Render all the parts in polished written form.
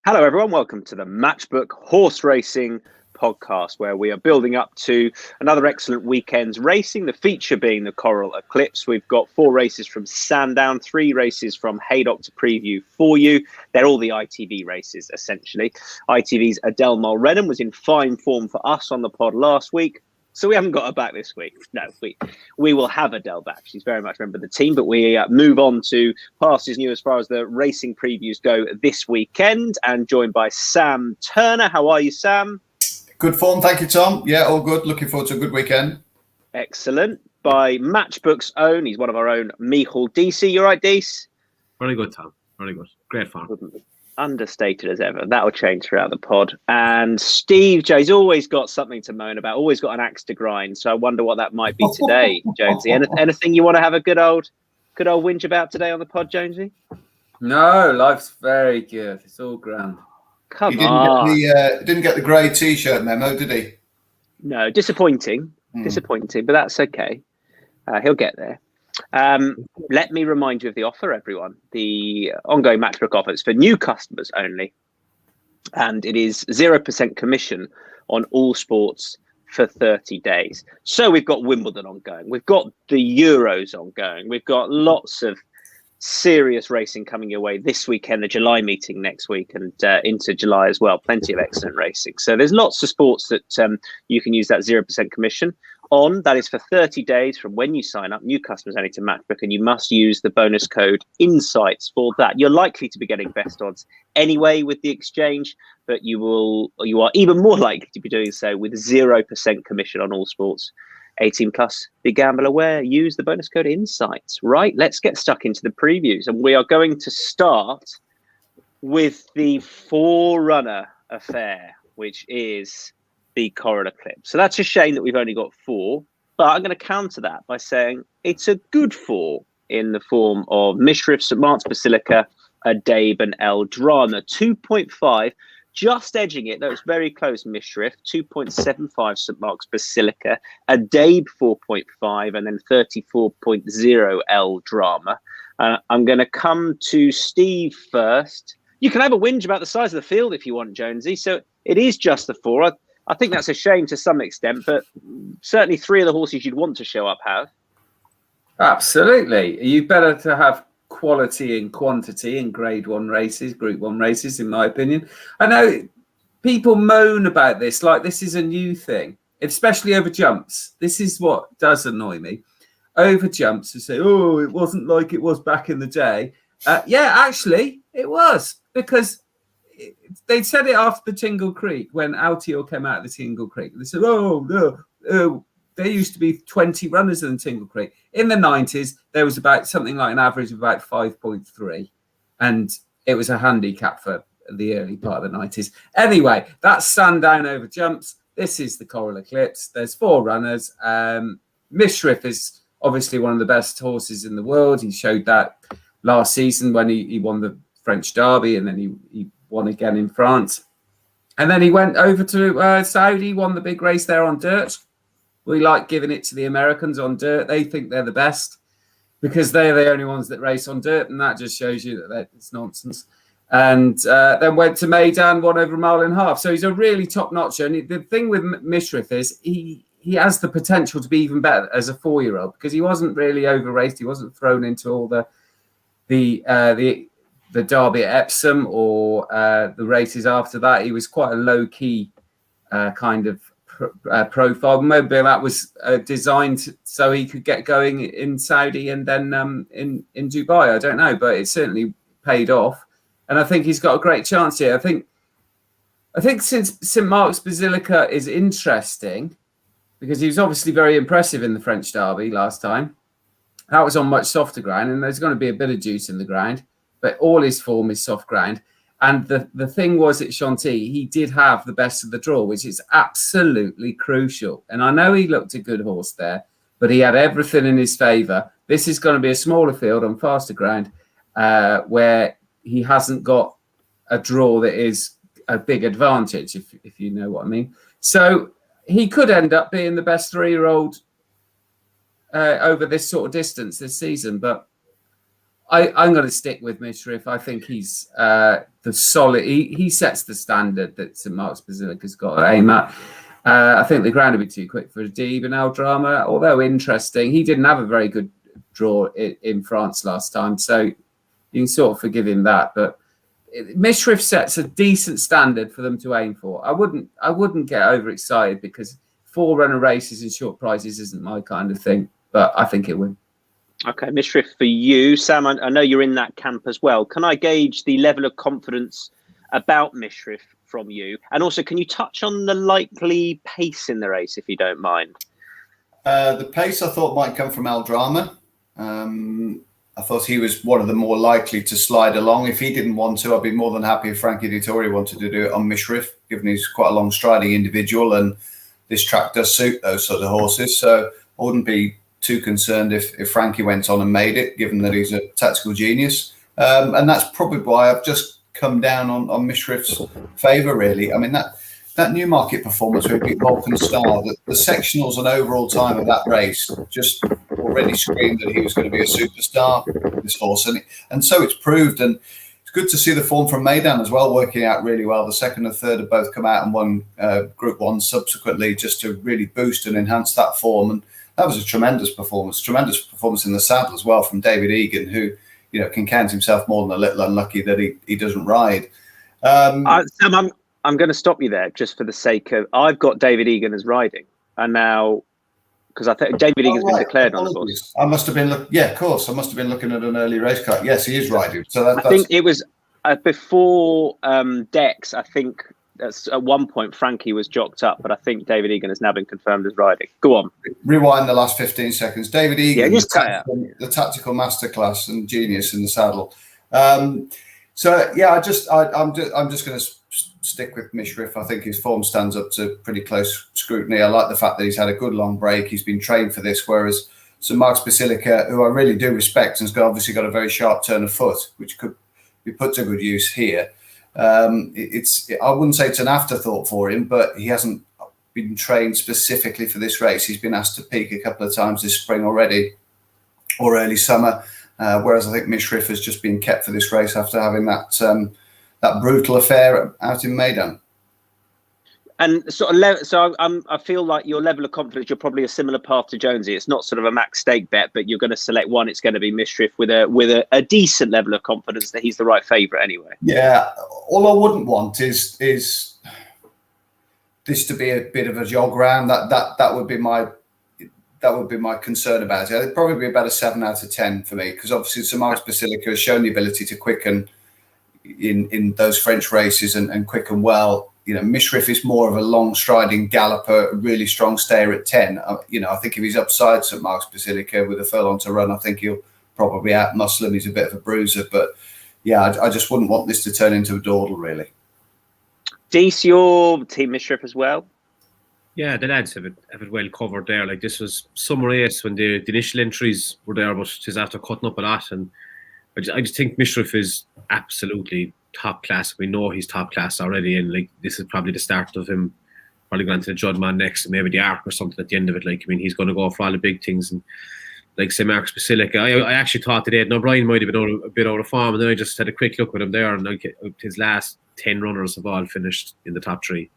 Hello, everyone. Welcome to the Matchbook Horse Racing podcast, where we are building up to another excellent weekend's racing. The feature being the Coral Eclipse. We've got 4 races from Sandown, 3 races from Haydock to preview for you. They're all the ITV races, essentially. ITV's Adele Mulrennan was in fine form for us on the pod last week. So we haven't got her back this week. No, we will have Adele back. She's very much a member of the team, but we move on to pastures new as far as the racing previews go this weekend, and joined by Sam Turner. How are you, Sam? Good form, thank you, Tom. Yeah, all good. Looking forward to a good weekend. Excellent. By Matchbook's own, he's one of our own, Micheál. Deasy, you all right, Deasy? Very good, Tom. Very good. Great fun. Understated as ever. That'll change throughout the pod. And Steve J's always got something to moan about, always got an axe to grind. So I wonder what that might be today, Jonesy. Anything you want to have a good old whinge about today on the pod, Jonesy? No, life's very good. It's all grand. Come on. Didn't get the grey T-shirt memo, did he? No, disappointing. Disappointing, but that's okay. He'll get there. Let me remind you of the offer, everyone. The ongoing Matchbook offer is for new customers only, and it is 0% commission on all sports for 30 days. So we've got Wimbledon ongoing, we've got the Euros ongoing, we've got lots of serious racing coming your way this weekend, the July meeting next week, and into July as well. Plenty of excellent racing. So there's lots of sports that you can use that 0% commission on. That is for 30 days from when you sign up. New customers only to Matchbook, and you must use the bonus code INSIGHTS for that. You're likely to be getting best odds anyway with the exchange, but you are even more likely to be doing so with 0% commission on all sports. 18 plus, be gamble aware, use the bonus code INSIGHTS. Right, let's get stuck into the previews, and we are going to start with the forerunner affair, which is the Coral Eclipse. So that's a shame that we've only got 4, but I'm going to counter that by saying it's a good 4 in the form of Micheál, St Mark's Basilica, Adabe and El Drama. 2.5, just edging it, though it's very close, Micheál, 2.75 St Mark's Basilica, Adabe 4.5, and then 34.0 El Drama. I'm going to come to Steve first. You can have a whinge about the size of the field if you want, Jonesy. So it is just the 4. I think that's a shame to some extent, but certainly 3 of the horses you'd want to show up have. Absolutely. You better to have quality and quantity in Grade 1 races, Group 1 races, in my opinion. I know people moan about this, like this is a new thing, especially over jumps. This is what does annoy me. Over jumps, to say, oh, it wasn't like it was back in the day. Yeah, actually, it was, because they said it after the Tingle Creek, when Altior came out of the Tingle Creek. They said, oh, no, there used to be 20 runners in the Tingle Creek. In the 90s, there was about something like an average of about 5.3. And it was a handicap for the early part of the 90s. Anyway, that's Sandown over jumps. This is the Coral Eclipse. There's 4 runners. Micheál is obviously one of the best horses in the world. He showed that last season when he won the French Derby, and then he won again in France. And then he went over to Saudi, won the big race there on dirt. We like giving it to the Americans on dirt. They think they're the best because they're the only ones that race on dirt, and that just shows you that it's nonsense. And then went to Meydan, won over a mile and a half. So he's a really top-notcher. And the thing with Micheál is he has the potential to be even better as a 4-year-old, because he wasn't really over-raced. He wasn't thrown into all the Derby at Epsom or the races after that. He was quite a low-key kind of profile. Maybe that was designed so he could get going in Saudi and then in Dubai. I don't know, but it certainly paid off, and I think he's got a great chance here. I think since St Mark's Basilica is interesting because he was obviously very impressive in the French Derby last time. That was on much softer ground, and there's going to be a bit of juice in the ground, but all his form is soft ground. And the thing was at Chantilly, he did have the best of the draw, which is absolutely crucial. And I know he looked a good horse there, but he had everything in his favour. This is going to be a smaller field on faster ground where he hasn't got a draw that is a big advantage, if you know what I mean. So he could end up being the best 3-year-old over this sort of distance this season. But I'm going to stick with Micheál. I think he's the solid. He sets the standard that St Mark's Basilica's got to aim at. I think the ground would be too quick for Adib and El Drama, although interesting. He didn't have a very good draw in France last time, so you can sort of forgive him that. But Micheál sets a decent standard for them to aim for. I wouldn't get overexcited because 4-runner races and short prizes isn't my kind of thing, but I think it would. Okay, Micheál for you. Sam, I know you're in that camp as well. Can I gauge the level of confidence about Micheál from you? And also, can you touch on the likely pace in the race, if you don't mind? The pace I thought might come from El Drama. I thought he was one of the more likely to slide along. If he didn't want to, I'd be more than happy if Frankie Dettori wanted to do it on Micheál, given he's quite a long striding individual, and this track does suit those sort of horses. So I wouldn't be too concerned if Frankie went on and made it, given that he's a tactical genius. And that's probably why I've just come down on Micheál's favour, really. I mean, that Newmarket performance where he beat Vulcan Star, the sectionals and overall time of that race just already screamed that he was going to be a superstar, this horse. And so it's proved. And it's good to see the form from Meydan as well, working out really well. The second and third have both come out and won Group 1 subsequently, just to really boost and enhance that form. And that was a tremendous performance in the saddle as well from David Egan, who can count himself more than a little unlucky that he doesn't ride. Sam, I'm going to stop you there just for the sake of I've got David Egan as riding, and now because I think David Egan's been declared on the course. I must have been of course. I must have been looking at an early race card. Yes, he is riding. So I think it was before Dex. I think. At one point, Frankie was jocked up, but I think David Egan has now been confirmed as riding. Go on. Rewind the last 15 seconds. David Egan, the tactical masterclass and genius in the saddle. I'm just going to stick with Micheál. I think his form stands up to pretty close scrutiny. I like the fact that he's had a good long break. He's been trained for this, whereas St Mark's Basilica, who I really do respect, and has obviously got a very sharp turn of foot, which could be put to good use here. I wouldn't say it's an afterthought for him, but he hasn't been trained specifically for this race. He's been asked to peak a couple of times this spring already, or early summer, whereas I think Micheál has just been kept for this race after having that brutal affair out in Meydan. And I feel like your level of confidence, you're probably a similar path to Jonesy. It's not sort of a max stake bet, but you're going to select one. It's going to be Micheál with a decent level of confidence that he's the right favourite anyway. Yeah, all I wouldn't want is this to be a bit of a jog round. That would be my concern about it. It'd probably be about a 7 out of 10 for me, because obviously St Mark's Basilica has shown the ability to quicken in those French races and quicken well. Micheál is more of a long striding galloper, really strong stayer at 10. I think if he's upside St Mark's Basilica with a furlong to run, I think he'll probably out-muscle him. He's a bit of a bruiser, but yeah, I just wouldn't want this to turn into a dawdle, really. Deasy, your team Micheál as well? Yeah, the lads have it well covered there. Like, this was some race when the initial entries were there, but she's after cutting up a lot, and I just think Micheál is absolutely top class. We know he's top class already, and like, this is probably the start of him probably going to the Judman next, and maybe the Arc or something at the end of it. Like, I mean, he's going to go for all the big things, and like St Mark's Basilica, I actually thought today O'Brien might have been a bit out of form, and then I just had a quick look at him there, and like, his last 10 runners have all finished in the top 3,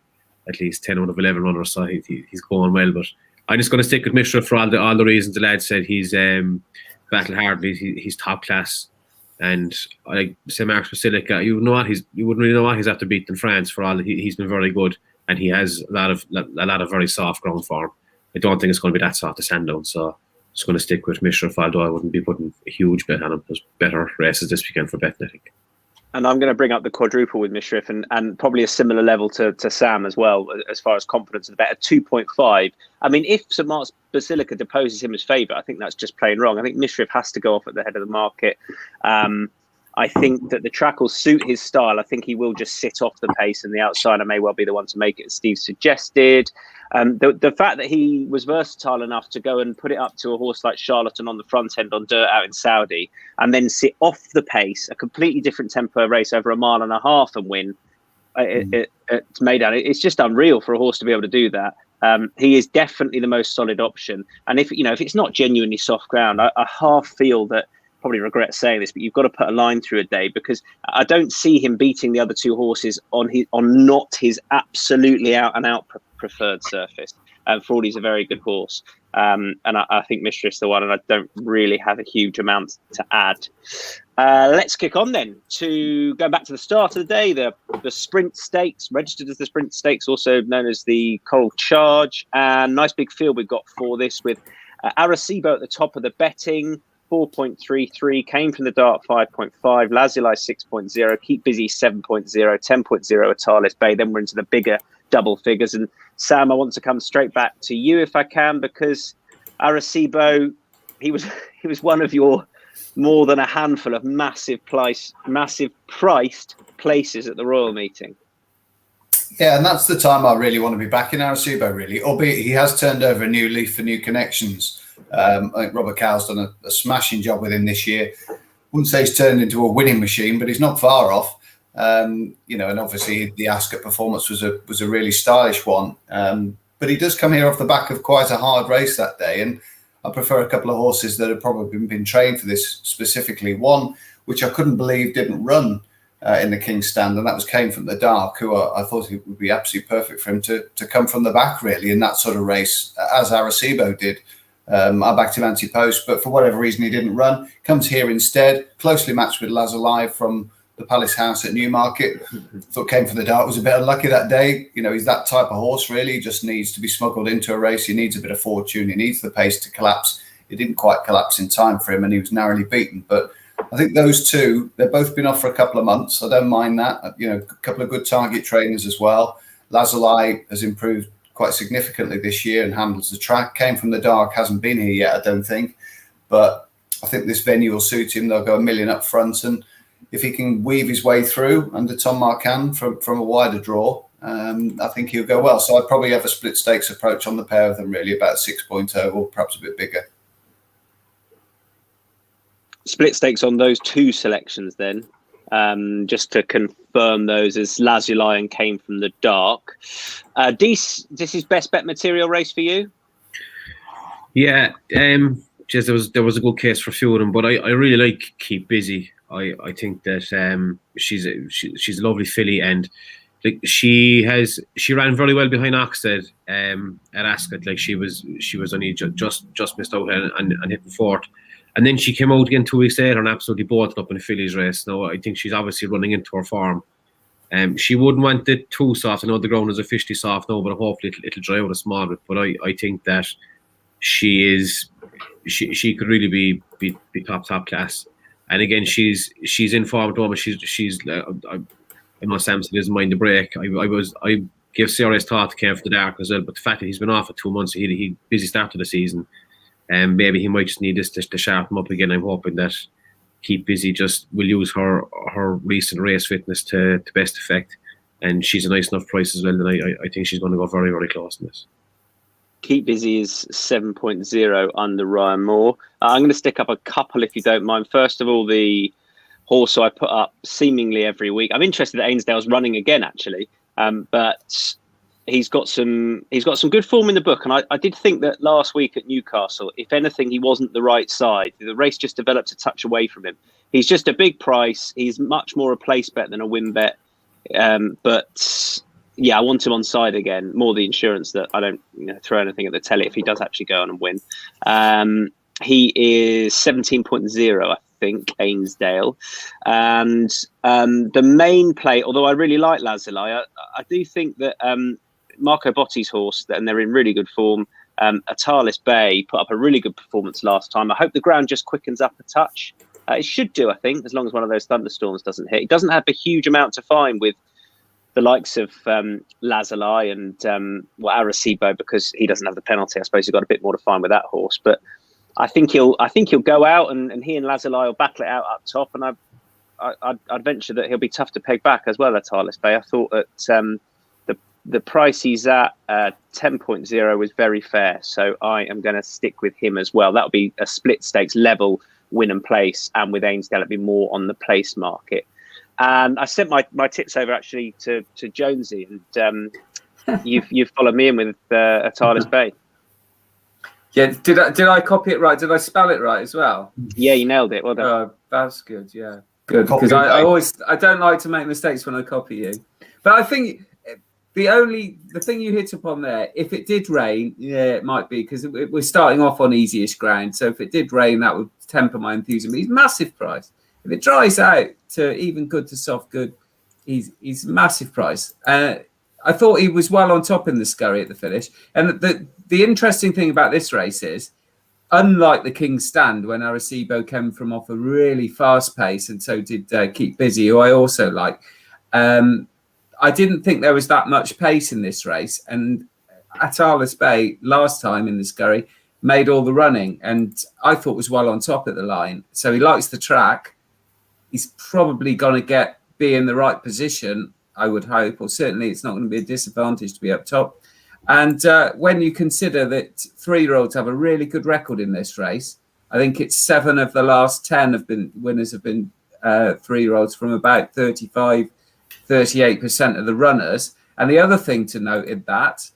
at least 10 out of 11 runners, so he's going well. But I'm just going to stick with Micheál for all the reasons the lad said. He's battle hard, he's top class. And like St Mark's Basilica, you wouldn't really know what he's after beating France for all. He's been very good, and he has a lot of very soft ground form. I don't think it's going to be that soft to Sandown, so I'm just going to stick with Micheál, although I wouldn't be putting a huge bet on him. There's better races this weekend for betting, I think. And I'm going to bring up the quadruple with Micheál and probably a similar level to Sam as well, as far as confidence of the bet, at 2.5. I mean, if St Mark's Basilica deposes him as favourite, I think that's just plain wrong. I think Micheál has to go off at the head of the market. I think that the track will suit his style. I think he will just sit off the pace, and the outsider may well be the one to make it, as Steve suggested. The fact that he was versatile enough to go and put it up to a horse like Charlatan on the front end on dirt out in Saudi, and then sit off the pace, a completely different tempo race over 1.5 miles and win it's Meydan. It's just unreal for a horse to be able to do that. He is definitely the most solid option. And if it's not genuinely soft ground, I half feel that probably regret saying this, but you've got to put a line through a day, because I don't see him beating the other two horses on not his absolutely out and out preferred surface. Frawley's he's a very good horse, and I think Mistress the one, and I don't really have a huge amount to add. Let's kick on then to go back to the start of the day, the Sprint Stakes, registered as the Sprint Stakes, also known as the Coral Charge, and nice big field we've got for this, with Arecibo at the top of the betting, 4.33, Came from the Dark 5.5, Lazuli 6.0, Keep Busy 7.0, 10.0 Atalis Bay. Then we're into the bigger double figures. And Sam, I want to come straight back to you if I can, because Arecibo, he was one of your more than a handful of massive priced places at the Royal Meeting. Yeah, and that's the time I really want to be back in Arecibo, really, albeit he has turned over a new leaf for new connections. I think Robert Cowell's done a smashing job with him this year. Wouldn't say he's turned into a winning machine, but he's not far off. And obviously the Ascot performance was a really stylish one. But he does come here off the back of quite a hard race that day, and I prefer a couple of horses that have probably been trained for this specifically. One, which I couldn't believe didn't run in the King's Stand, and that was Came from the Dark, who I thought it would be absolutely perfect for him to come from the back, really, in that sort of race, as Arecibo did. I backed him anti-post, but for whatever reason he didn't run. Comes here instead, closely matched with Lazuli from the Palace House at Newmarket. Thought Came from the Dark was a bit unlucky that day. He's that type of horse, really. He just needs to be smuggled into a race. He needs a bit of fortune. He needs the pace to collapse. It didn't quite collapse in time for him, and he was narrowly beaten. But I think those two, they've both been off for a couple of months. I don't mind that. A couple of good target trainers as well. Lazuli has improved quite significantly this year and handles the track. Came from the Dark hasn't been here yet, I don't think. But I think this venue will suit him. They'll go $1 million up front. And if he can weave his way through under Tom Marcan from a wider draw, I think he'll go well. So I'd probably have a split stakes approach on the pair of them, really, about 6.0 or perhaps a bit bigger. Split stakes on those two selections then, just to confirm those, as Lazuli and Came from the Dark. This is best bet material race for you? Yeah, there was a good case for a few of them, but I really like Keep Busy. I think that she's a lovely filly, and like she ran very well behind Oxted at Ascot. Like she was only just missed out and hit the fourth. And then she came out again 2 weeks later and absolutely bolted up in a fillies race. Now, I think she's obviously running into her form. She wouldn't want it too soft. I know the ground is officially soft now, but hopefully it'll dry out a small bit. But I think that she could really be top class. And again, she's in form at the moment. I'm not Sam doesn't mind the break. I give serious thought to Came from the Dark as well. But the fact that he's been off for 2 months, he busy start to the season. And maybe he might just need this to sharpen up again. I'm hoping that Keep Busy just will use her recent race fitness to best effect. And she's a nice enough price as well. And I think she's going to go very, very close in this. Keep Busy is 7.0 under Ryan Moore. I'm going to stick up a couple if you don't mind. First of all, the horse I put up seemingly every week. I'm interested that Ainsdale's running again, actually. But he's got some good form in the book, and I did think that last week at Newcastle, if anything, he wasn't the right side. The race just developed a touch away from him. He's just a big price. He's much more a place bet than a win bet. But yeah, I want him on side again. More the insurance that I don't throw anything at the telly if he does actually go on and win. He is 17.0, I think, Ainsdale. And the main play, although I really like Lazuli, I do think that Marco Botti's horse, and they're in really good form. Atalis Bay put up a really good performance last time. I hope the ground just quickens up a touch. It should do, I think, as long as one of those thunderstorms doesn't hit. It doesn't have a huge amount to find with the likes of Lazuli and Arecibo, because he doesn't have the penalty. I suppose you've got a bit more to find with that horse. But I think he'll go out, and he and Lazuli will battle it out up top. And I'd venture that he'll be tough to peg back as well at Atalis Bay. I thought that the price he's at 10.0 was very fair, so I am going to stick with him as well. That'll be a split stakes level win and place, and with Ainsdale it'll be more on the place market. And I sent my tips over actually to Jonesy, and you've followed me in with Atalis Bay. Yeah, did I copy it right? Did I spell it right as well? Yeah, you nailed it. Well done. Oh, that's good. Yeah, good. Because I don't like to make mistakes when I copy you. But I think the thing you hit upon there, if it did rain, yeah, it might be because we're starting off on easiest ground. So if it did rain, that would temper my enthusiasm. He's massive price. If it dries out to even good to soft good, he's massive price. I thought he was well on top in the scurry at the finish. And the interesting thing about this race is, unlike the King's Stand, when Arecibo came from off a really fast pace, and so did Keep Busy, who I also like, I didn't think there was that much pace in this race. And Atalis Bay, last time in the scurry, made all the running, and I thought was well on top at the line. So he likes the track. He's probably going to be in the right position, I would hope, or certainly it's not going to be a disadvantage to be up top. And when you consider that 3-year-olds have a really good record in this race, I think it's 7 of the last 10 winners have been 3-year-olds from about 38% of the runners. And the other thing to note in that,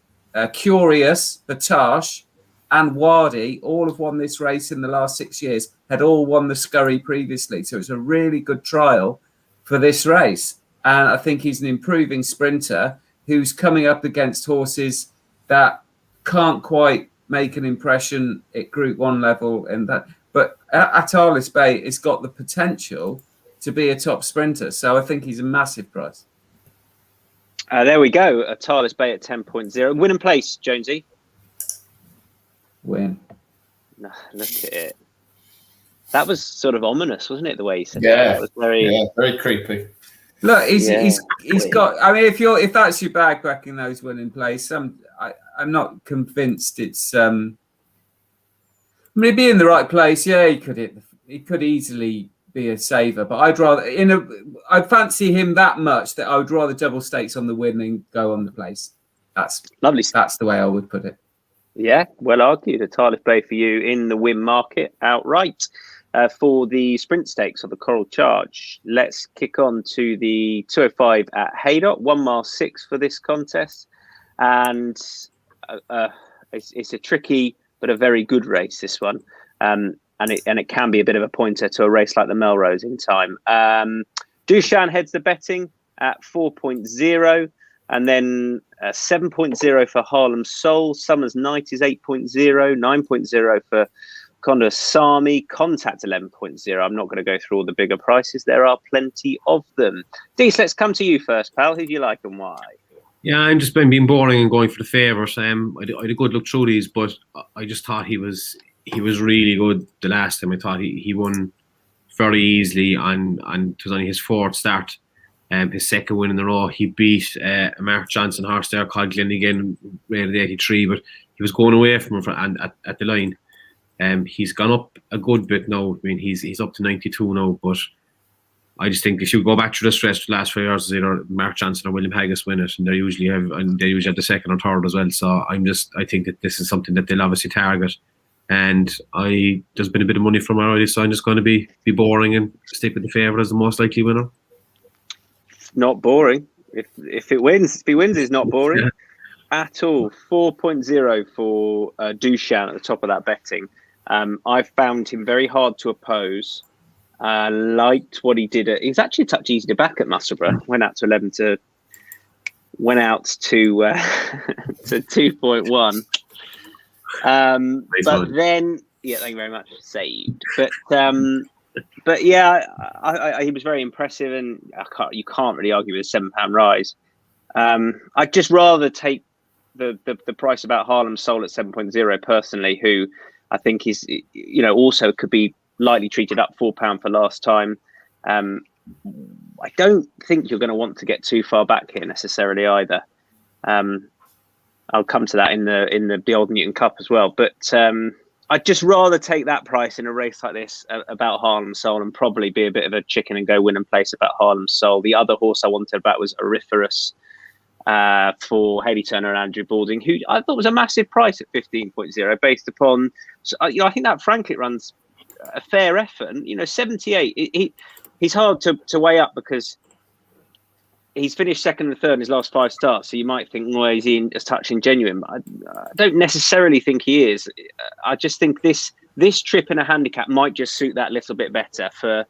Curious, Batash, and Wadi all have won this race in the last 6 years, had all won the scurry previously. So it's a really good trial for this race. And I think he's an improving sprinter who's coming up against horses that can't quite make an impression at Group 1 level. But Atalis Bay has got the potential to be a top sprinter. So I think he's a massive price. There we go. Atalis Bay at 10.0. Win and place, Jonesy. Win. No, look at it. That was sort of ominous, wasn't it? The way he said that. That was very creepy. Look, he's got. I mean, if that's your bag, backing those winning plays, I'm not convinced it's. I mean, he'd be in the right place. Yeah, he could easily be a saver, but I fancy him that much that I would rather double stakes on the win than go on the place. That's lovely. That's the way I would put it. Yeah, well argued. Atalis Bay for you in the win market outright. For the sprint stakes of the Coral Charge, let's kick on to the 205 at Haydock. 1 mile 6 for this contest, and it's a tricky but a very good race. This one, and it can be a bit of a pointer to a race like the Melrose in time. Dushan heads the betting at 4.0, and then 7.0 for Harlem Soul. Summer's Night is 8.0, 9.0 for Condor Sami, Contact 11.0. I'm not going to go through all the bigger prices. There are plenty of them. Dees, let's come to you first, pal. Who do you like and why? Yeah, I'm just been being boring and going for the favourite. I had a good look through these, but I just thought he was really good the last time. I thought he won very easily, and it was only his 4th start. His 2nd win in a row. He beat a Mark Johnson horse there called Glennigan, rated 83, but he was going away from him at the line. He's gone up a good bit now. I mean, he's up to 92 now, but I just think if you go back to the stretch the last 5 years, either Mark Johnson or William Haggis win it, and they usually have the 2nd or 3rd as well. So I think that this is something that they'll obviously target. And there's been a bit of money from already, so I'm just going to be boring and stick with the favourite as the most likely winner. Not boring. If he wins, it's not boring at all. 4.0 for Dushan at the top of that betting. I've found him very hard to oppose. Liked what he did. He was actually a touch easy to back at Musselburgh. Went out to 2.1. But then, yeah, thank you very much. Saved. But yeah, he was very impressive, and you can't really argue with a £7 rise. I'd just rather take the price about Harlem Soul at 7.0 personally, who I think is, also could be lightly treated up £4 for last time. I don't think you're going to want to get too far back here necessarily either. I'll come to that in the Old Newton Cup as well, but I'd just rather take that price in a race like this about Harlem Soul, and probably be a bit of a chicken and go win and place about Harlem Soul. The other horse I wanted about was Auriferous for Hayley Turner and Andrew Balding, who I thought was a massive price at 15.0 based upon, I think that frankly runs a fair effort. 78. He's hard to weigh up because he's finished second and third in his last 5 starts, so you might think, well, is he as touching genuine? I don't necessarily think he is. I just think this trip in a handicap might just suit that little bit better for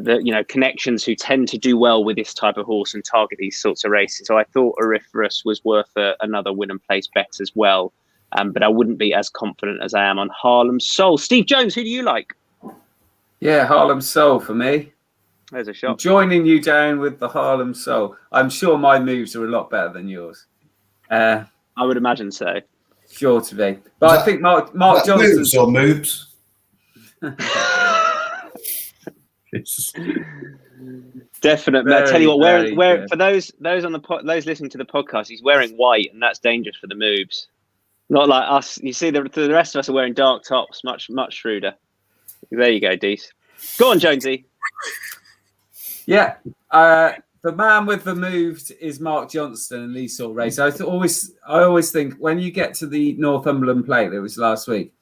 the connections who tend to do well with this type of horse and target these sorts of races. So I thought Auriferous was worth another win and place bet as well, but I wouldn't be as confident as I am on Harlem Soul. Steve Jones, who do you like? Yeah, Harlem Soul for me. There's a shot. I'm joining you down with the Harlem Soul. I'm sure my moves are a lot better than yours. I would imagine so. Sure to be. But I think Mark Johnson's... Moves or moves? Definitely. I tell you what, for those on those listening to the podcast, he's wearing white, and that's dangerous for the moves. Not like us. You see, the rest of us are wearing dark tops, much shrewder. There you go, Dees. Go on, Jonesy. Yeah, the man with the moves is Mark Johnston in these sort of races. I always think when you get to the Northumberland Plate that was last week,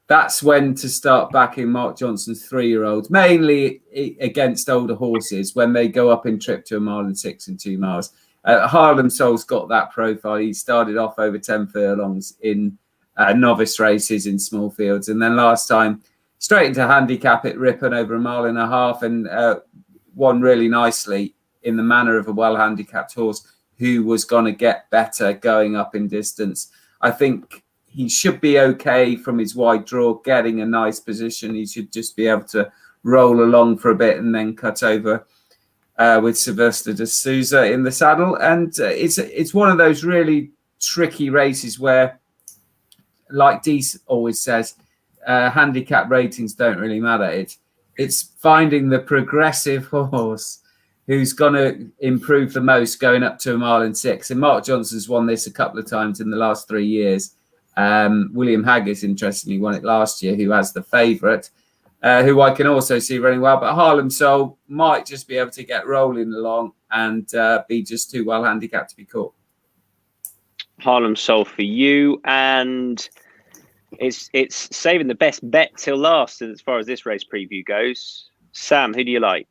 that's when to start backing Mark Johnston's 3-year-olds, mainly against older horses when they go up in trip to 1 mile and 6 and 2 miles. Harlem Soul's got that profile. He started off over 10 furlongs in novice races in small fields, and then last time straight into handicap at Ripon over 1.5 miles and won really nicely in the manner of a well-handicapped horse who was going to get better going up in distance. I think he should be okay from his wide draw, getting a nice position. He should just be able to roll along for a bit and then cut over with Sylvester de Souza in the saddle. And it's one of those really tricky races where, like Dees always says, handicap ratings don't really matter. It's finding the progressive horse who's going to improve the most going up to 1 mile and 6. And Mark Johnson's won this a couple of times in the last 3 years. William Haggis, interestingly, won it last year, who has the favourite, who I can also see running well. But Harlem Soul might just be able to get rolling along and be just too well handicapped to be caught. Harlem Soul for you, and it's saving the best bet till last as far as this race preview goes. Sam, who do you like?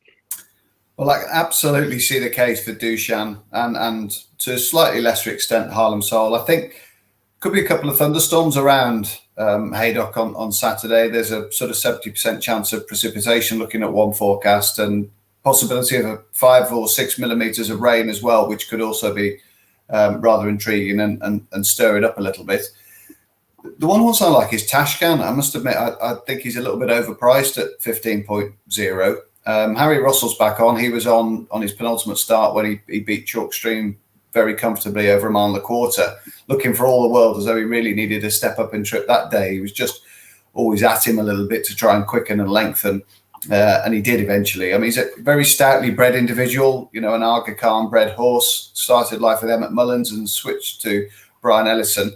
Well, I absolutely see the case for Dushan and to a slightly lesser extent Harlem Soul. I think could be a couple of thunderstorms around Haydock on Saturday. There's a sort of 70% chance of precipitation looking at one forecast, and possibility of a 5 or 6 millimeters of rain as well, which could also be rather intriguing and stir it up a little bit. The one horse I like is Tashkan. I must admit, I think he's a little bit overpriced at 15.0. Harry Russell's back on. He was on his penultimate start when he beat Chalkstream very comfortably over 1.25 miles, looking for all the world as though he really needed a step up in trip that day. He was just always at him a little bit to try and quicken and lengthen, and he did eventually. I mean, he's a very stoutly bred individual, an Aga Khan bred horse, started life with Emmett Mullins and switched to Brian Ellison.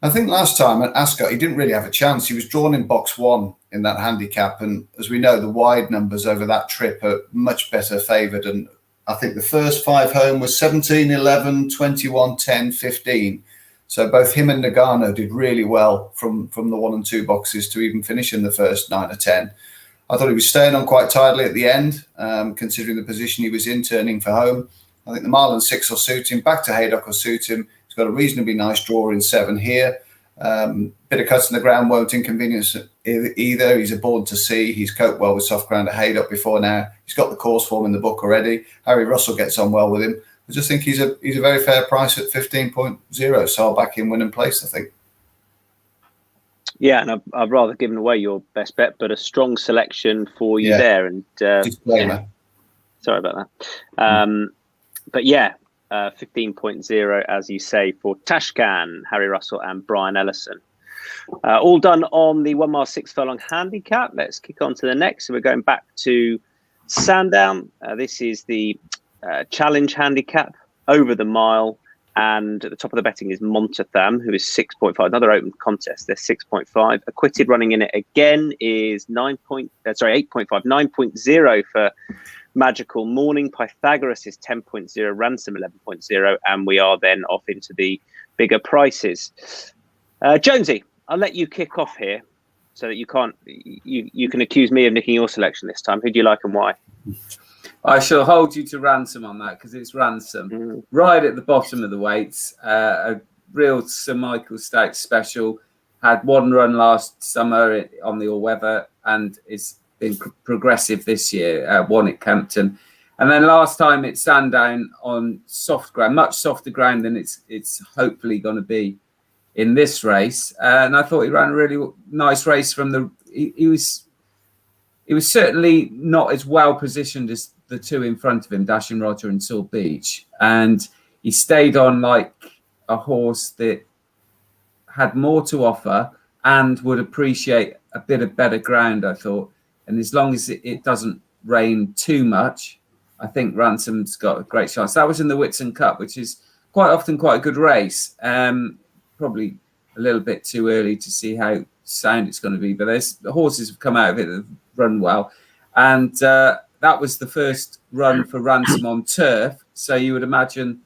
I think last time at Ascot, he didn't really have a chance. He was drawn in box 1 in that handicap. And as we know, the wide numbers over that trip are much better favoured. And I think the first 5 home was 17, 11, 21, 10, 15. So both him and Nagano did really well from the 1 and 2 boxes to even finish in the first 9 or 10. I thought he was staying on quite tidily at the end, considering the position he was in, turning for home. I think the 1 mile and 6 will suit him. Back to Haydock will suit him. He's got a reasonably nice draw in 7 here. Bit of cuts in the ground won't inconvenience either. He's a born to see. He's coped well with soft ground at Haydock before now. He's got the course form in the book already. Harry Russell gets on well with him. I just think he's a very fair price at 15.0. So I'll back him win and place, I think. Yeah, and I've rather given away your best bet, but a strong selection for you there. And disclaimer. Sorry about that. But yeah, 15.0, as you say, for Tashkan, Harry Russell and Brian Ellison. All done on the 1 mile 6 furlong handicap. Let's kick on to the next. So we're going back to Sandown. This is the challenge handicap over the mile. And at the top of the betting is Montatham, who is 6.5. Another open contest. They're 6.5. Acquitted running in it again is 8.5. 9.0 for Magical Morning. Pythagoras is 10.0. Ransom 11.0. And we are then off into the bigger prices. Jonesy, I'll let you kick off here so that you can accuse me of nicking your selection this time. Who do you like and why? I shall hold you to ransom on that because it's Ransom. Right at the bottom of the weights, a real Sir Micheál Stout special. Had one run last summer on the all-weather and it's been progressive this year. Won at Kempton. And then last time at Sandown on soft ground, much softer ground than it's hopefully going to be in this race. And I thought he ran a really nice race from the... He was certainly not as well positioned as the two in front of him, Dashing Roger and Saul Beach. And he stayed on like a horse that had more to offer and would appreciate a bit of better ground, I thought. And as long as it doesn't rain too much, I think Ransom's got a great chance. That was in the Whitsun Cup, which is quite often quite a good race. Probably a little bit too early to see how sound it's going to be, but the horses have come out of it that have run well. And that was the first run for Ransom on turf. So you would imagine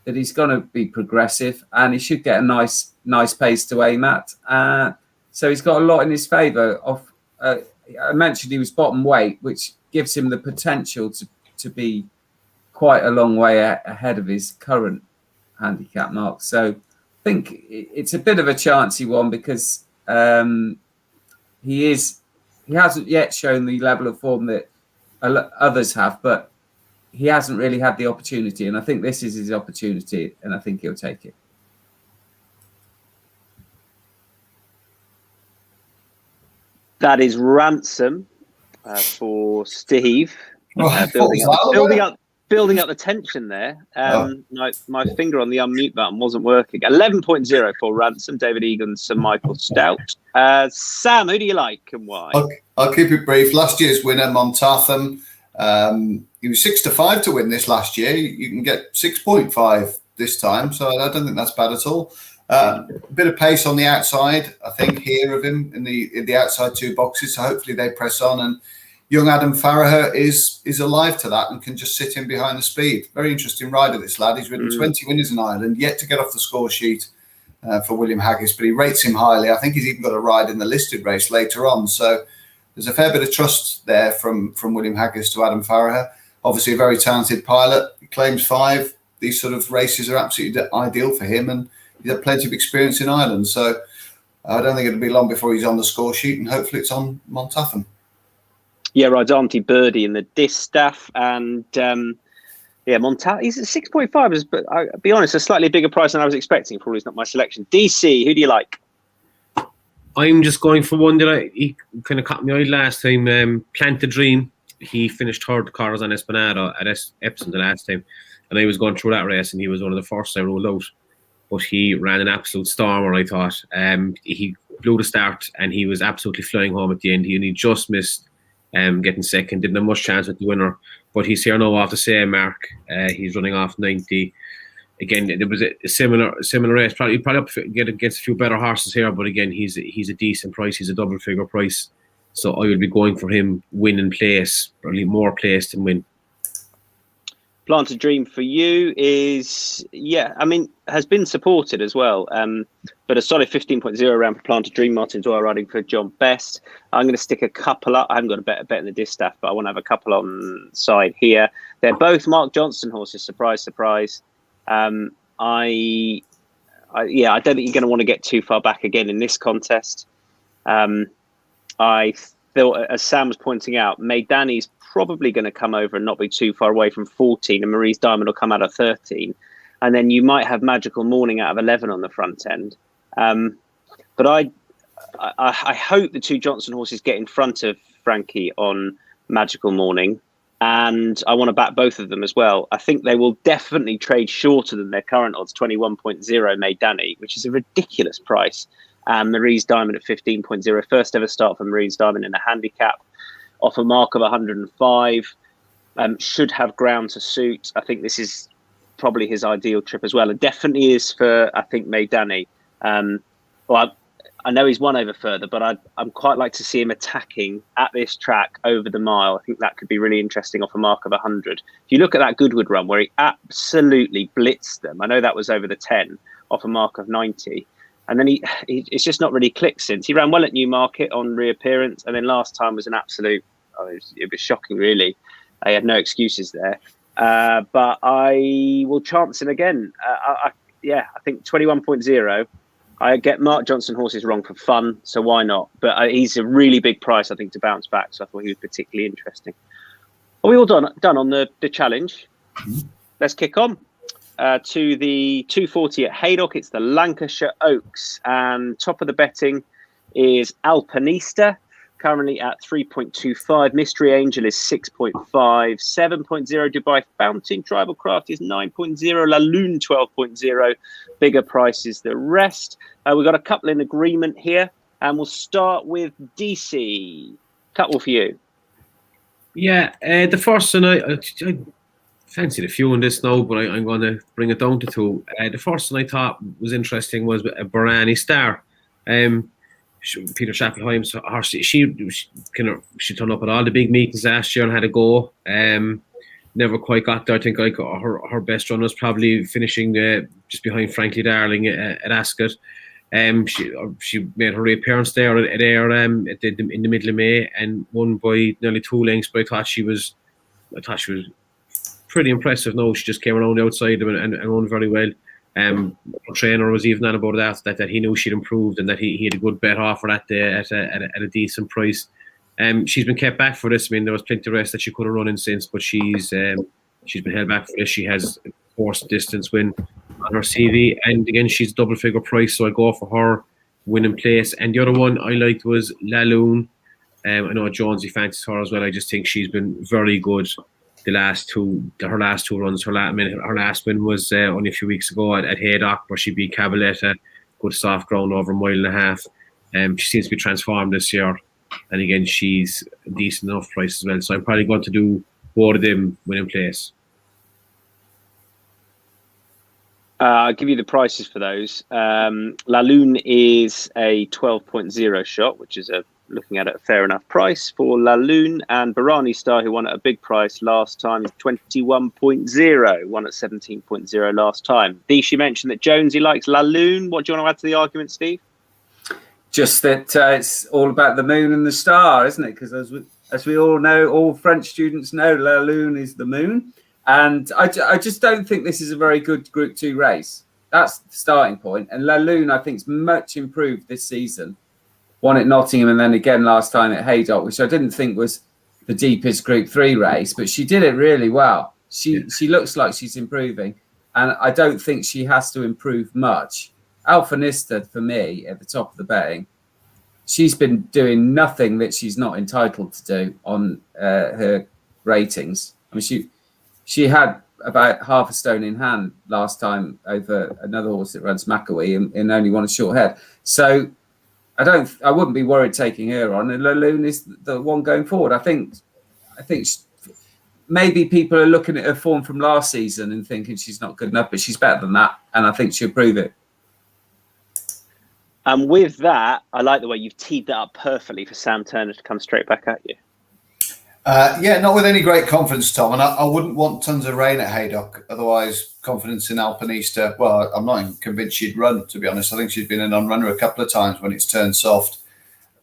that he's going to be progressive and he should get a nice pace to aim at. So he's got a lot in his favour. I mentioned he was bottom weight, which gives him the potential to be quite a long way ahead of his current handicap mark. So I think it's a bit of a chancy one because he hasn't yet shown the level of form that others have, but he hasn't really had the opportunity, and I think this is his opportunity, and I think he'll take it. That is Ransom for Steve. Building up the tension there. My finger on the unmute button wasn't working. 11.0 for Ransom, David Egan, Sir Micheál Stout. Sam, who do you like and why? I'll keep it brief. Last year's winner, Montatham, he was 6-5 to win this last year. You can get 6.5 this time, so I don't think that's bad at all. A bit of pace on the outside, I think, here of him in the outside two boxes. So hopefully they press on, and young Adam Farragher is alive to that and can just sit in behind the speed. Very interesting rider, this lad. He's ridden 20 winners in Ireland, yet to get off the score sheet for William Haggis, but he rates him highly. I think he's even got a ride in the listed race later on. So there's a fair bit of trust there from William Haggis to Adam Farragher. Obviously a very talented pilot. He claims 5. These sort of races are absolutely ideal for him, and he's had plenty of experience in Ireland. So I don't think it'll be long before he's on the score sheet, and hopefully it's on Montatham. Yeah, rides Auntie Birdie in the Distaff, and Montatham. He's at 6.5, but I'll be honest, a slightly bigger price than I was expecting. Probably not my selection. DC, who do you like? I'm just going for one that he kind of caught me eye last time. Plant the Dream. He finished third cars on Esplanade at Epsom the last time, and I was going through that race, and he was one of the first I rolled out. But he ran an absolute stormer, I thought. He blew the start, and he was absolutely flying home at the end. He just missed getting second. Didn't have much chance with the winner, but he's here now off the same mark. He's running off 90. Again, there was a similar race. Probably up to get against a few better horses here, but again, he's a decent price. He's a double figure price, so I would be going for him win and place, probably more place than win. Plant a Dream for you is, has been supported as well, but a solid 15.0 round for Plant a Dream. Martin Doyle riding for John Best. I'm going to stick a couple up. I haven't got a bet in the Distaff, but I want to have a couple on side here. They're both Mark Johnston horses. Surprise, surprise. I don't think you're going to want to get too far back again in this contest. I thought, as Sam was pointing out, Maydani's probably going to come over and not be too far away from 14, and Marie's Diamond will come out of 13, and then you might have Magical Morning out of 11 on the front end. But I hope the two Johnson horses get in front of Frankie on Magical Morning, and I want to back both of them as well. I think they will definitely trade shorter than their current odds, 21.0 Maydani, which is a ridiculous price. And Marie's Diamond at 15.0, first ever start for Marie's Diamond in a handicap, off a mark of 105, should have ground to suit. I think this is probably his ideal trip as well. It definitely is for, I think, Maydani. I know he's won over further, but I'm quite like to see him attacking at this track over the mile. I think that could be really interesting off a mark of 100. If you look at that Goodwood run where he absolutely blitzed them, I know that was over the 10 off a mark of 90. And then it's just not really clicked since. He ran well at Newmarket on reappearance, and then last time was an absolute, it was shocking, really. He had no excuses there. But I will chance him again. I think 21.0. I get Mark Johnson horses wrong for fun, so why not? But he's a really big price, I think, to bounce back. So I thought he was particularly interesting. Are we all done on the challenge? Let's kick on to the 240 at Haydock. It's the Lancashire Oaks, and top of the betting is Alpinista, currently at 3.25. Mystery Angel is 6.5. 7.0 Dubai Fountain. Tribal Craft is 9.0. La Lune 12.0. Bigger prices the rest. We've got a couple in agreement here, and we'll start with Deasy. Couple for you. Yeah, the first one I fancied a few in this now, but I'm going to bring it down to two. The first one I thought was interesting was a Barani Star. Peter Schaffelheim's horse. She turned up at all the big meetings last year and had a go. Never quite got there. I think her best run was probably finishing just behind Frankly Darling at Ascot. She made her reappearance there at Ayr in the middle of May and won by nearly 2 lengths. But I thought she was pretty impressive. No, she just came around the outside and won very well. Her trainer was even on about that he knew she'd improved and that he had a good bet offer at a decent price. She's been kept back for this. I mean, there was plenty of rest that she could have run in since, but she's been held back for this. She has a forced distance win on her CV, and again, she's double figure price, so I go for her winning place. And the other one I liked was La Lune. I know Jonesy fancies her as well. I just think she's been very good. Her last two runs. Her last win was only a few weeks ago at Haydock, where she beat Cabaletta, good soft ground over a mile and a half. She seems to be transformed this year, and again, she's a decent enough price as well. So I'm probably going to do both of them winning place. I'll give you the prices for those. La Lune is a 12.0 shot, which is looking at a fair enough price for La Lune, and Barani Star, who won at a big price last time, is 21.0, won at 17.0 last time. Deasy mentioned that Jonesy likes La Lune. What do you want to add to the argument, Steve? Just that it's all about the moon and the star, isn't it? Because as we all know, all French students know, La Lune is the moon. And I just don't think this is a very good Group 2 race. That's the starting point. And La Lune, I think, is much improved this season. Won at Nottingham and then again last time at Haydock, which I didn't think was the deepest Group 3 race, but she did it really well. She looks like she's improving, and I don't think she has to improve much. Alpinista, for me, at the top of the betting, she's been doing nothing that she's not entitled to do on her ratings. I mean, she had about half a stone in hand last time over another horse that runs Mackaway and only won a short head. So I wouldn't be worried taking her on, and La Lune is the one going forward. I think maybe people are looking at her form from last season and thinking she's not good enough, but she's better than that, and I think she'll prove it. And with that, I like the way you've teed that up perfectly for Sam Turner to come straight back at you. Not with any great confidence, Tom, and I wouldn't want tons of rain at Haydock. Otherwise, confidence in Alpinista. Well, I'm not even convinced she'd run, to be honest. I think she's been an on-runner a couple of times when it's turned soft,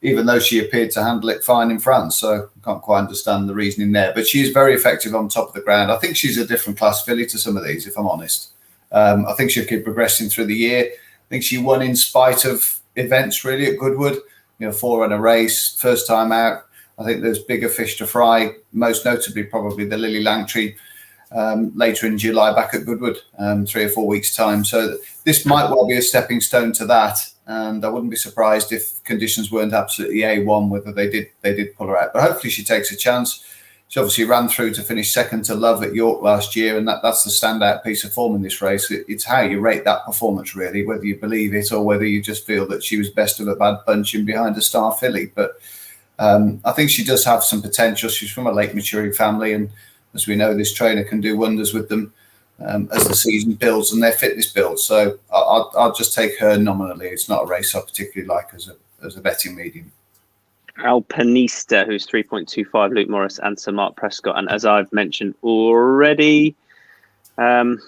even though she appeared to handle it fine in France. So I can't quite understand the reasoning there. But she's very effective on top of the ground. I think she's a different class filly to some of these, if I'm honest. I think she'll keep progressing through the year. I think she won in spite of events, really, at Goodwood. 4 in a race, first time out. I think there's bigger fish to fry, most notably probably the Lily Langtree later in July back at Goodwood, 3 or 4 weeks' time. So this might well be a stepping stone to that. And I wouldn't be surprised if conditions weren't absolutely A1, whether they did pull her out. But hopefully she takes a chance. She obviously ran through to finish second to Love at York last year, and that's the standout piece of form in this race. It's how you rate that performance, really, whether you believe it or whether you just feel that she was best of a bad bunch in behind a star filly. But I think she does have some potential. She's from a late maturing family, and as we know, this trainer can do wonders with them as the season builds and their fitness builds. So I'll just take her nominally. It's not a race I particularly like as a betting medium. Alpinista, who's 3.25, Luke Morris and Sir Mark Prescott. And as I've mentioned already, I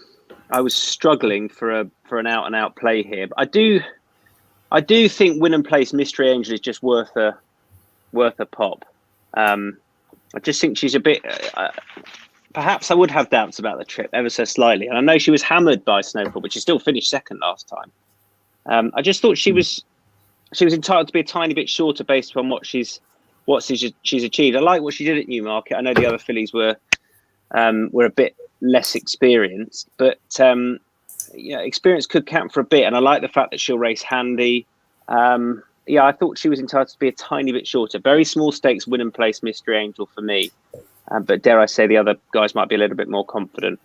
was struggling for an out-and-out play here. But I do think win and place Mystery Angel is just worth a pop. I just think she's a bit. Perhaps I would have doubts about the trip ever so slightly, and I know she was hammered by Snowfall, but she still finished second last time. I just thought she was entitled to be a tiny bit shorter based upon what she's achieved. I like what she did at Newmarket. I know the other fillies were a bit less experienced, but experience could count for a bit. And I like the fact that she'll race handy. I thought she was entitled to be a tiny bit shorter. Very small stakes win and place Mystery Angel for me. But dare I say the other guys might be a little bit more confident.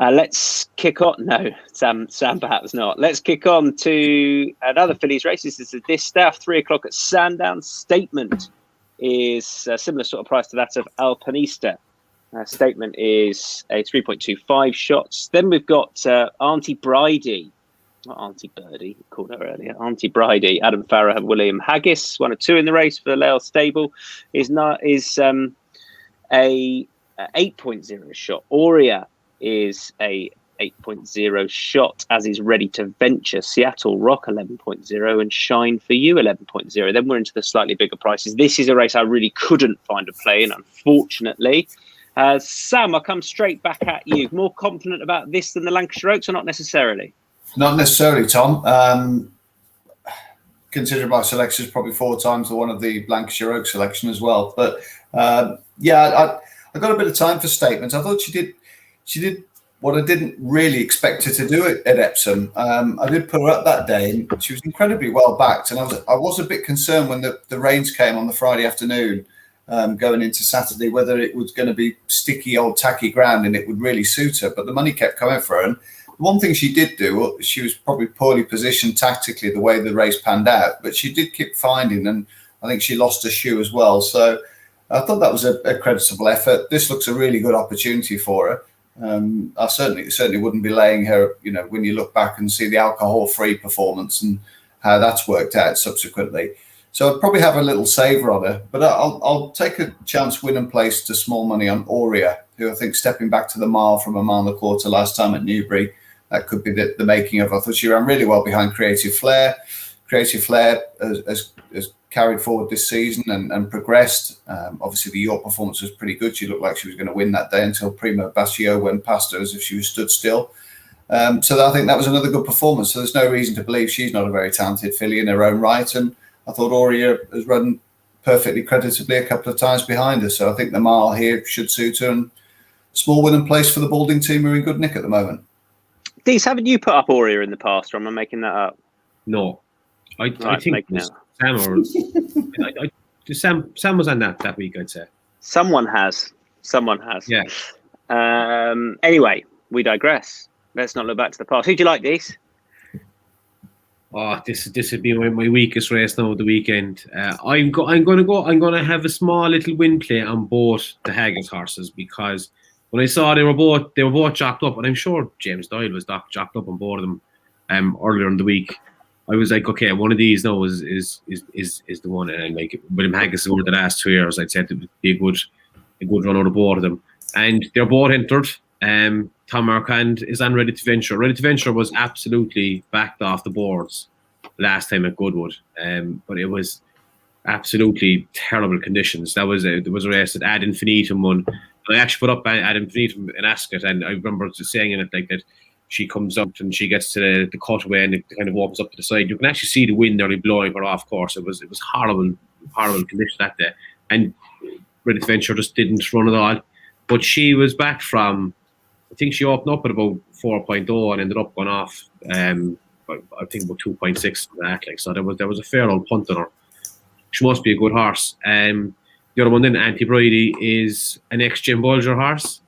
Let's kick on. No, Sam perhaps not. Let's kick on to another fillies race. This is the Distaff, 3:00 at Sandown. Statement is a similar sort of price to that of Alpinista. Statement is a 3.25 shots. Then we've got Auntie Bridie. Not Auntie Birdie, we called her earlier. Auntie Bridie, Adam Farrah and William Haggis, 1 or 2 in the race for the Lale Stable, is a 8.0 shot. Aurea is a 8.0 shot, as is Ready to Venture. Seattle Rock 11.0 and Shine for You 11.0. Then we're into the slightly bigger prices. This is a race I really couldn't find a play in, unfortunately. Sam, I'll come straight back at you. More confident about this than the Lancashire Oaks, or not necessarily? Not necessarily, Tom. Considered my selection is probably 4 times the one of the Lancashire Oaks selection as well. But I got a bit of time for Statement. I thought she did what I didn't really expect her to do at Epsom. I did put her up that day, and she was incredibly well backed. And I was a bit concerned when the rains came on the Friday afternoon, going into Saturday, whether it was going to be sticky, old, tacky ground and it would really suit her. But the money kept coming for her. And one thing she did do, she was probably poorly positioned tactically the way the race panned out, but she did keep finding, and I think she lost her shoe as well. So I thought that was a creditable effort. This looks a really good opportunity for her. I certainly wouldn't be laying her, when you look back and see the alcohol-free performance and how that's worked out subsequently. So I'd probably have a little saver on her, but I'll take a chance win and place to small money on Aurea, who I think stepping back to the mile from a mile and a quarter last time at Newbury, that could be the making of. I thought she ran really well behind Creative Flair. Creative Flair has carried forward this season and progressed. Obviously, the York performance was pretty good. She looked like she was going to win that day until Prima Bacio went past her as if she was stood still. So I think that was another good performance. So there's no reason to believe she's not a very talented filly in her own right. And I thought Aurea has run perfectly creditably a couple of times behind her. So I think the mile here should suit her. And small win and place for the Balding team are in good nick at the moment. Dees, haven't you put up Aurea in the past, or am I making that up? No. I think Sam was on that week, I'd say. Someone has. Yeah. Anyway, we digress. Let's not look back to the past. Who do you like, Dees? Oh, this would be my weakest race now of the weekend. I'm gonna have a small little win play on both the Haggis horses, because when I saw they were both chopped up, and I'm sure James Doyle was chopped up on board of them earlier in the week. I was like, okay, one of these now is the one, and like William Haggis over the last 2 years, I'd said it would be a good run out of both of them, and they're both entered. Tom Marquand is on Ready to Venture. Ready to Venture was absolutely backed off the boards last time at Goodwood, but it was absolutely terrible conditions. There was a race that Ad Infinitum won. And I actually put up Ad Infinitum in Ascot, and I remember just saying in it like that. She comes up and she gets to the cutaway and it kind of opens up to the side. You can actually see the wind nearly blowing her off course. It was horrible condition that day. And Ready to Venture just didn't run at all. But she was back from, I think she opened up at about 4.0 and ended up going off, I think about 2.6 that. Like, so there was a fair old punt on her. She must be a good horse. The other one then, Auntie Bridie, is an ex-Jim Bulger horse.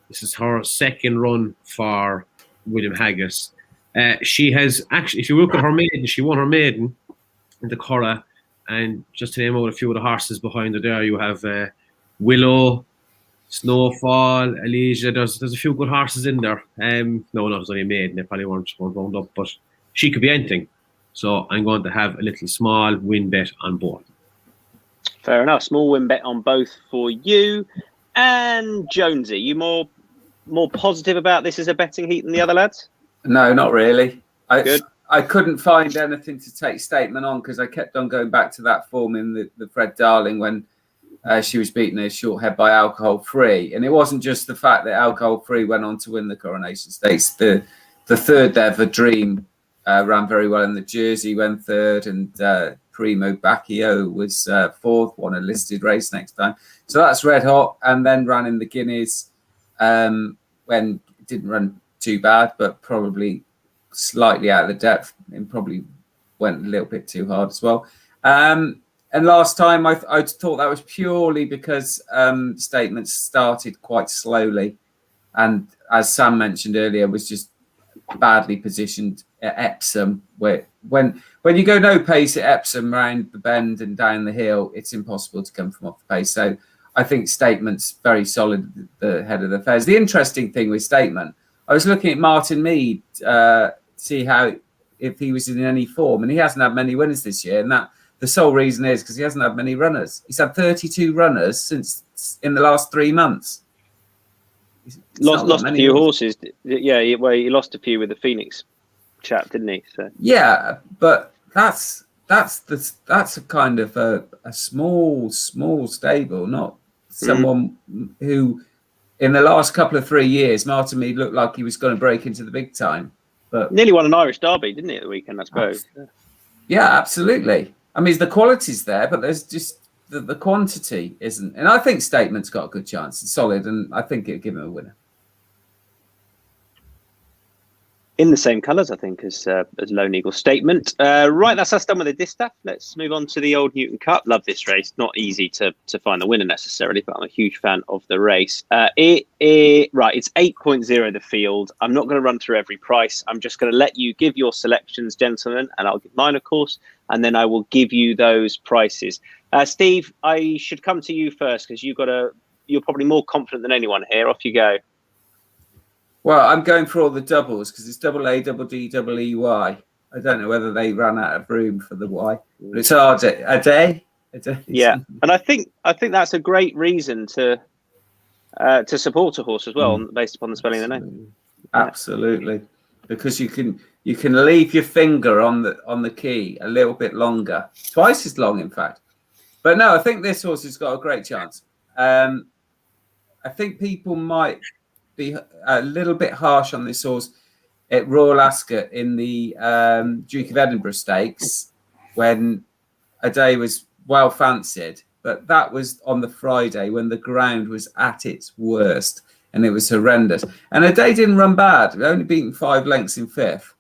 This is her second run for William Haggis. She has actually, if you look at her maiden, she won her maiden in the Curragh, and just to name out a few of the horses behind her there, you have Willow, Snowfall, Elijah. There's a few good horses in there. No, it was only a maiden. They probably weren't wound up, but she could be anything. So I'm going to have a little small win bet on board. Fair enough. Small win bet on both for you. And Jonesy, you more positive about this as a betting heat than the other lads? No, not really. Good. I couldn't find anything to take Statement on because I kept on going back to that form in the Fred Darling when she was beaten a short head by Alcohol Free. And it wasn't just the fact that Alcohol Free went on to win the Coronation Stakes. The third there, the Dream, ran very well in the Jersey, went third, and Primo Bacchio was fourth, won a listed race next time. So that's red hot. And then ran in the Guineas when it didn't run too bad, but probably slightly out of the depth and probably went a little bit too hard as well. And last time I thought that was purely because Statements started quite slowly. And as Sam mentioned earlier, was just badly positioned at Epsom, where when you go no pace at Epsom around the bend and down the hill, it's impossible to come from off the pace. So I think Statement's very solid at the head of the fairs. The interesting thing with Statement, I was looking at Martin Mead, see if he was in any form, and he hasn't had many winners this year, and that the sole reason is because he hasn't had many runners. He's had 32 runners since in the last 3 months. Lost a few horses. Yeah, well, he lost a few with the Phoenix chap, didn't he? So yeah, but that's a kind of a small stable, not someone who in the last couple of 3 years, Martin Mead looked like he was going to break into the big time. But nearly won an Irish Derby, didn't he, at the weekend, I suppose? Yeah, absolutely. I mean, the quality's there, but there's just the quantity isn't. And I think Statement's got a good chance. It's solid, and I think it'll give him a winner. In the same colours, I think, as Lone Eagle Statement. Right, that's us done with the Distaff. Let's move on to the Old Newton Cup. Love this race. Not easy to find the winner necessarily, but I'm a huge fan of the race. Right, it's 8.0 the field. I'm not going to run through every price. I'm just going to let you give your selections, gentlemen, and I'll give mine, of course, and then I will give you those prices. Steve, I should come to you first because you're probably more confident than anyone here. Off you go. Well, I'm going for all the doubles because it's double A, double D, double EY. I don't know whether they ran out of room for the Y, but it's hard. A day. Yeah, and I think that's a great reason to support a horse as well, based upon the spelling of the name. Absolutely, because you can leave your finger on the key a little bit longer, twice as long, in fact. But no, I think this horse has got a great chance. I think people might be a little bit harsh on this horse at Royal Ascot in the Duke of Edinburgh Stakes when a day was well fancied, but that was on the Friday when the ground was at its worst and it was horrendous. And a day didn't run bad, only beaten 5 lengths in 5th,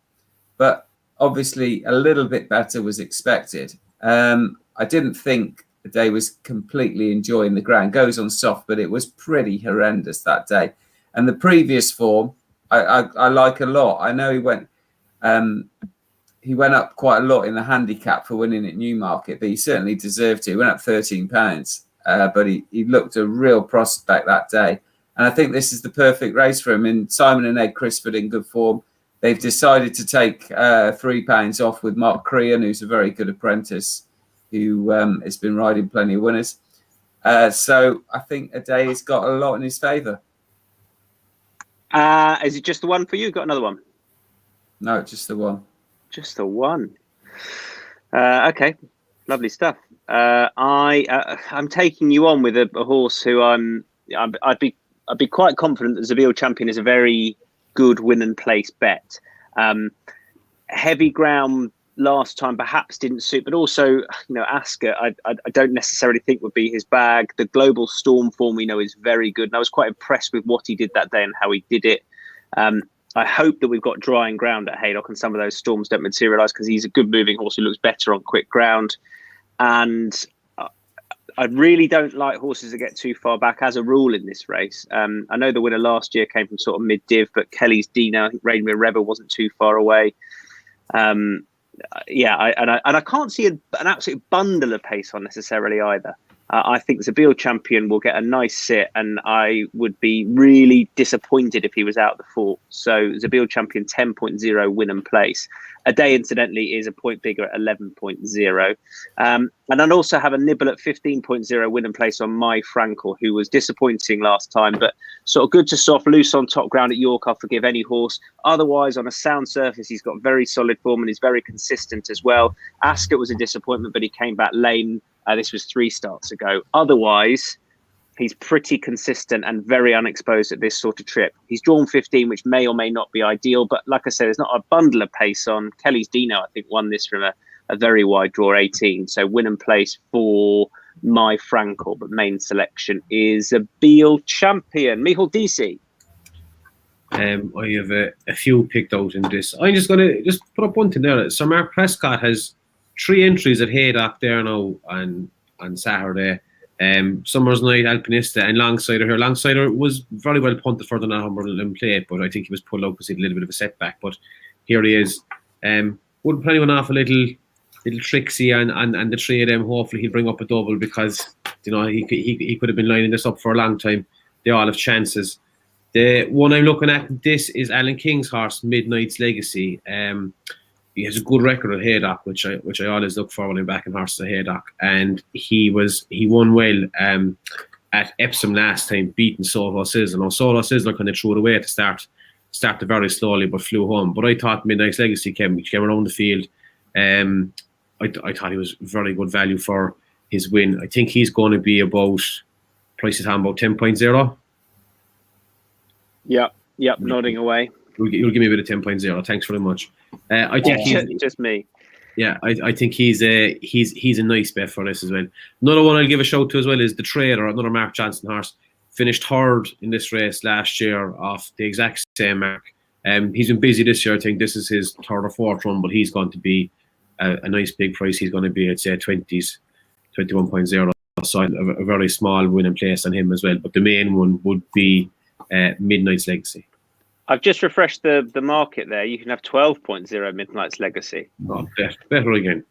but obviously a little bit better was expected. I didn't think a day was completely enjoying the ground. Goes on soft, but it was pretty horrendous that day. And the previous form, I like a lot. I know he went up quite a lot in the handicap for winning at Newmarket, but he certainly deserved to. He went up £13, but he looked a real prospect that day. And I think this is the perfect race for him. And Simon and Ed Crisford in good form. They've decided to take £3 off with Mark Crean, who's a very good apprentice, who has been riding plenty of winners. So I think a day has got a lot in his favour. Is it just the one for you? Got another one? No, just the one. Just the one. Okay, lovely stuff. I'm taking you on with a horse who I'd be quite confident that Zabeel Champion is a very good win and place bet. Heavy ground last time perhaps didn't suit, but also Ascot I don't necessarily think would be his bag. The Global Storm form we know is very good, and I was quite impressed with what he did that day and how he did it. I hope that we've got drying ground at Haydock and some of those storms don't materialise, because he's a good moving horse who looks better on quick ground. And I really don't like horses that get too far back as a rule in this race. I know the winner last year came from sort of mid-div, but Kelly's Dina, I think Rainbow Rebel wasn't too far away. I can't see an absolute bundle of pace on necessarily either. I think Zabeel Champion will get a nice sit, and I would be really disappointed if he was out of the fort. So Zabeel Champion 10.0 win and place. A day, incidentally, is a point bigger at 11.0. And I'd also have a nibble at 15.0 win and place on My Frankel, who was disappointing last time, but sort of good to soft, loose on top ground at York. I'll forgive any horse. Otherwise, on a sound surface, he's got very solid form and he's very consistent as well. Ascot was a disappointment, but he came back lame This was 3 starts ago. Otherwise, he's pretty consistent and very unexposed at this sort of trip. He's drawn 15, which may or may not be ideal. But like I said, there's not a bundle of pace on. Kelly's Dino, I think, won this from a very wide draw 18. So win and place for my Frankel. But main selection is a Beal champion. Micheál, Deasy. I have a few picked out in this. I'm just going to put up one thing there. Sir Mark Prescott has 3 entries at Haydock there now on Saturday. Summer's Night, Alpinista, and Longsider here. Longsider was very well punted for the Northumberland plate, but I think he was pulled out because he had a little bit of a setback. But here he is. Wouldn't put anyone off a little Trixie and the 3 of them. Hopefully he'll bring up a double because he could have been lining this up for a long time. They all have chances. The one I'm looking at this is Alan King's horse, Midnight's Legacy. He has a good record at Haydock, which I always look for when I'm backing horses at Haydock. And he won well at Epsom last time, beating Soho Sizzle. Now Soho Sizzle kind of threw it away to started very slowly, but flew home. But I thought Midnight's Legacy came around the field. I thought he was very good value for his win. I think he's going to be about prices on about 10.0. Yep, nodding away. You'll give me a bit of 10.0. Thanks very much. I think he's just me. Yeah, I think he's a nice bet for this as well. Another one I'll give a shout to as well is the Trader, another Mark Johnson horse. Finished 3rd in this race last year off the exact same mark. He's been busy this year. I think this is his 3rd or 4th run, but he's going to be a nice big price. He's going to be, I'd say, 20s, 21.0. So a very small win and place on him as well. But the main one would be Midnight's Legacy. I've just refreshed the market there. You can have 12.0 Midnight's Legacy. Oh, better again.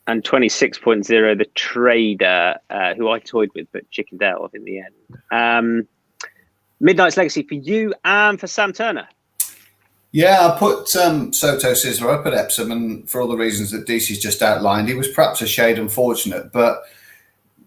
And 26.0 the Trader, who I toyed with but chickened out of in the end. Midnight's Legacy for you and for Sam Turner. Yeah, I put Soto Sizzler up at Epsom, and for all the reasons that Deasy's just outlined, he was perhaps a shade unfortunate, but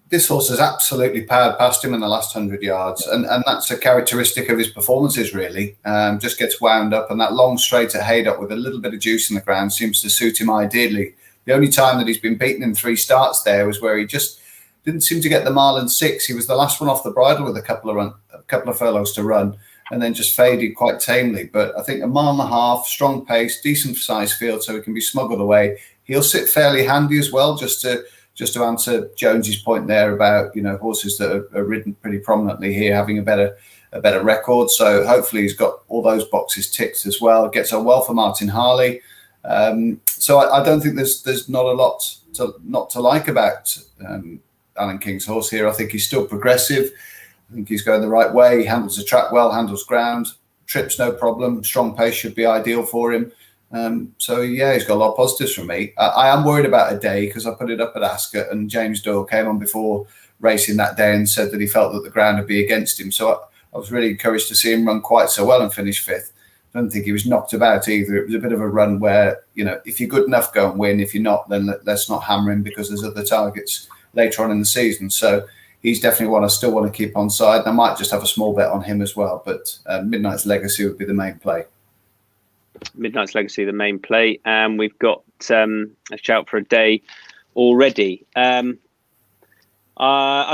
this horse has absolutely powered past him in the last 100 yards, and that's a characteristic of his performances, really. Just gets wound up, and that long straight at Haydock with a little bit of juice in the ground seems to suit him ideally. The only time that he's been beaten in 3 starts there was where he just didn't seem to get the mile and 6. He was the last one off the bridle with a couple of furlongs to run, and then just faded quite tamely. But I think 1.5 miles, strong pace, decent size field, so he can be smuggled away. He'll sit fairly handy as well, just to answer Jonesy's point there about horses that are ridden pretty prominently here having a better record. So hopefully he's got all those boxes ticked as well. Gets on well for Martin Harley. So I don't think there's not a lot not to like about Alan King's horse here. I think he's still progressive. I think he's going the right way. He handles the track well, handles ground, trips no problem. Strong pace should be ideal for him. So yeah, he's got a lot of positives from me. I am worried about a day because I put it up at Ascot, and James Doyle came on before racing that day and said that he felt that the ground would be against him. So I was really encouraged to see him run quite so well and finish 5th. I don't think he was knocked about either. It was a bit of a run where, if you're good enough, go and win. If you're not, then let's not hammer him because there's other targets later on in the season. So he's definitely one I still want to keep on side. And I might just have a small bet on him as well. But Midnight's Legacy would be the main play. Midnight's Legacy, the main play. And we've got a shout for a day already. I'm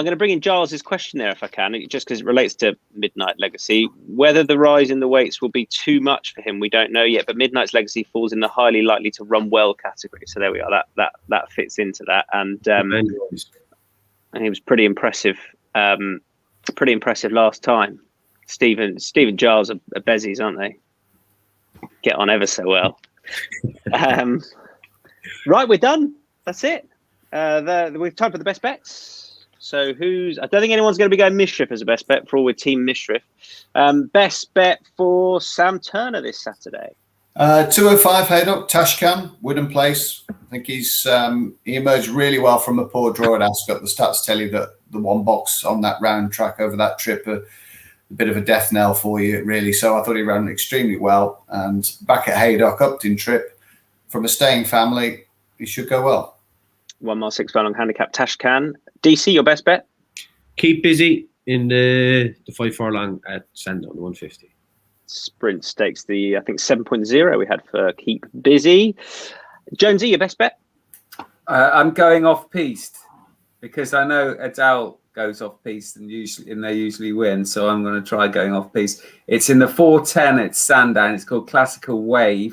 going to bring in Giles's question there if I can, just because it relates to Midnight Legacy. Whether the rise in the weights will be too much for him, we don't know yet. But Midnight's Legacy falls in the highly likely to run well category. So there we are. That fits into that. And he was pretty impressive. Pretty impressive last time. Stephen Giles are bezies, aren't they? Get on ever so well. Right, we're done. That's it. We've time for the best bets. So I don't think anyone's going to be going Mishriff as a best bet for all with Team Mishriff. Best bet for Sam Turner this Saturday. 205 Haydock, Tashcan, Wooden Place. I think he emerged really well from a poor draw at Ascot. The stats tell you that the one box on that round track over that trip, a bit of a death knell for you, really. So I thought he ran extremely well. And back at Haydock, Upton trip, from a staying family, he should go well. 1 mile 6 furlong handicap Tashcan. DC, your best bet? Keep busy in the 5 furlong at Sandown, 150. Sprint Stakes, I think 7.0 we had for Keep Busy. Jonesy, your best bet? I'm going off piste. because I know Adele goes off piste and they usually win. So I'm going to try going off piste. It's in the 410 at Sandown. It's called Classical Wave.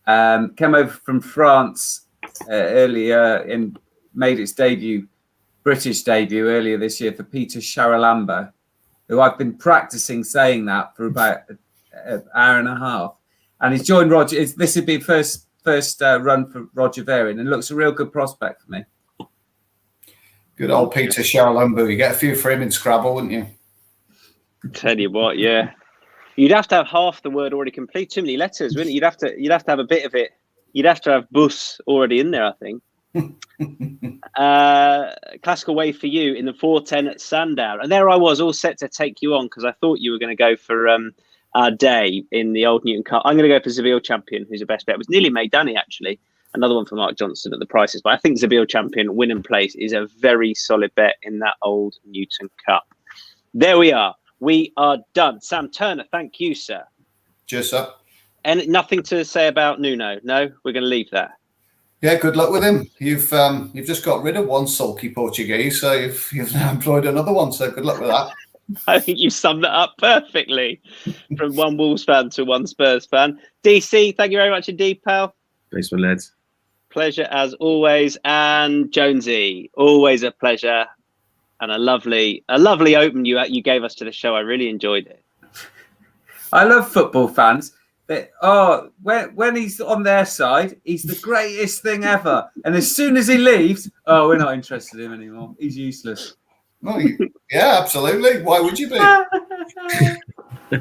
Came over from France earlier and made its British debut earlier this year for Peter Charalambo, who I've been practicing saying that for about an hour and a half. And he's joined Roger. This would be first run for Roger Varian, and looks a real good prospect for me. Good old Peter Charalambo. You get a few for him in Scrabble, wouldn't you? Tell you what, yeah. You'd have to have half the word already complete. Too many letters, wouldn't you? You'd have to have a bit of it. You'd have to have bus already in there, I think. Classical Wave for you in the 410 at Sandown. And there I was, all set to take you on because I thought you were going to go for our day in the Old Newton Cup. I'm going to go for Seville Champion, who's the best bet. It was nearly Maidani, actually. Another one for Mark Johnson at the prices. But I think Seville Champion, win and place, is a very solid bet in that Old Newton Cup. There we are. We are done. Sam Turner, thank you, sir. Just up. And nothing to say about Nuno? No? We're going to leave that. Yeah, good luck with him. You've just got rid of one sulky Portuguese, so you've now employed another one. So good luck with that. I think you summed that up perfectly. From one Wolves fan to one Spurs fan. DC, thank you very much indeed, pal. Thanks, my lads. Pleasure as always. And Jonesy, always a pleasure. And a lovely open you gave us to the show. I really enjoyed it. I love football fans. When he's on their side, he's the greatest thing ever. And as soon as he leaves, we're not interested in him anymore. He's useless. Oh, yeah, absolutely. Why would you be?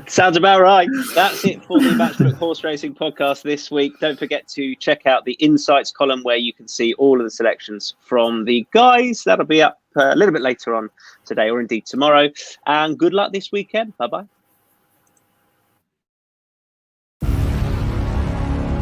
Sounds about right. That's it for the Matchbook Horse Racing podcast this week. Don't forget to check out the Insights column where you can see all of the selections from the guys. That'll be up a little bit later on today or indeed tomorrow. And good luck this weekend. Bye-bye.